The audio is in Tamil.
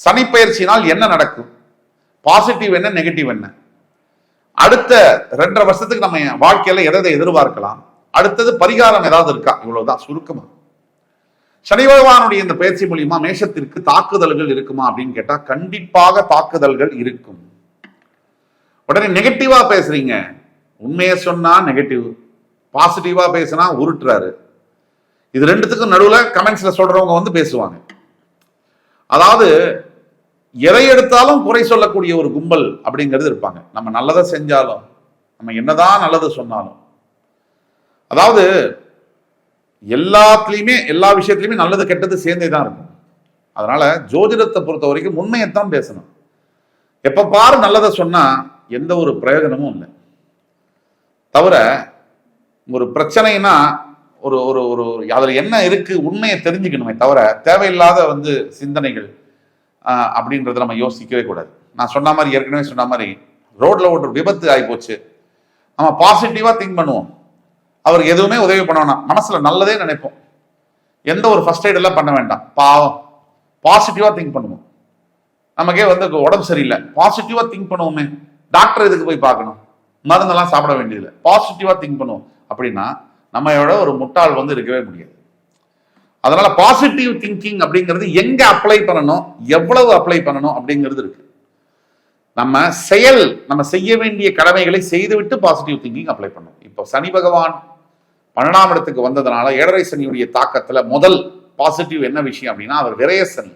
சனி பயிற்சியினால் என்ன நடக்கும், பாசிட்டிவ் என்ன நெகட்டிவ் என்ன, அடுத்த 2.5 வருஷத்துக்கு நம்ம வாழ்க்கையில எதை எதிர்பார்க்கலாம், அடுத்தது பரிகாரம் ஏதாவது இருக்கா, இவ்வளவுதான் சுருக்கமா. சனி பகவானுடைய இந்த பயிற்சி மூலியமா மேஷத்திற்கு தாக்குதல்கள் இருக்குமா அப்படின்னு கேட்டா கண்டிப்பாக தாக்குதல்கள் இருக்கும். உடனே நெகட்டிவா பேசுறீங்க, உண்மையை சொன்னா நெகட்டிவ், பாசிட்டிவா பேசினா உருட்டுறாரு. இது ரெண்டுத்துக்கும் நடுவுல கமெண்ட்ஸ்ல சொல்றவங்க வந்து பேசுவாங்க. அதாவது எதை எடுத்தாலும் குறை சொல்லக்கூடிய ஒரு கும்பல் அப்படிங்கிறது இருப்பாங்க. நம்ம நல்லதை செஞ்சாலும், நம்ம என்னதான் நல்லது சொன்னாலும், அதாவது எல்லாத்துலயுமே எல்லா விஷயத்திலுமே நல்லது கெட்டது சேர்ந்தே தான் இருக்கும். அதனால ஜோதிடத்தை பொறுத்த வரைக்கும் உண்மையைத்தான் பேசணும். எப்ப பாரு நல்லதை சொன்னா எந்த ஒரு பிரயோஜனமும் இல்லை. தவிர ஒரு பிரச்சனைனா ஒரு ஒரு ஒரு அதுல என்ன இருக்கு உண்மையை தெரிஞ்சுக்கணுமே தவிர தேவையில்லாத வந்து சிந்தனைகள் அப்படின்றத நம்ம யோசிக்கவே கூடாது. நான் சொன்ன மாதிரி ஏற்கனவே சொன்ன மாதிரி ரோட்ல ஒரு விபத்து ஆகி போச்சு, நம்ம பாசிட்டிவா திங்க் பண்ணுவோம். அவருக்கு எதுவுமே உதவி பண்ண வேண்டாம், மனசுல நல்லதே நினைப்போம், எந்த ஒரு ஃபர்ஸ்ட் எய்ட் எல்லாம் பண்ண வேண்டாம், பாவம் பாசிட்டிவா திங்க் பண்ணுவோம். நமக்கே வந்து உடம்பு சரியில்லை, பாசிட்டிவா திங்க் பண்ணுவோமே, டாக்டர் இதுக்கு போய் பார்க்கணும், மருந்தெல்லாம் சாப்பிட வேண்டியதில்லை, பாசிட்டிவா திங்க் பண்ணுவோம் அப்படின்னா நம்மளோட ஒரு முட்டாள் வந்து இருக்கவே முடியாது. அதனால பாசிட்டிவ் திங்கிங் அப்படிங்கிறது எங்க அப்ளை பண்ணணும், எவ்வளவு அப்ளை பண்ணணும் அப்படிங்கிறது இருக்கு. நம்ம செய்ய வேண்டிய கடமைகளை செய்துவிட்டு பாசிட்டிவ் திங்கிங் அப்ளை பண்ணணும். இப்போ சனி பகவான் 12ஆம் இடத்துக்கு வந்ததுனால 7.5 சனியுடைய தாக்கத்துல முதல் பாசிட்டிவ் என்ன விஷயம் அப்படின்னா அவர் விரய சனி.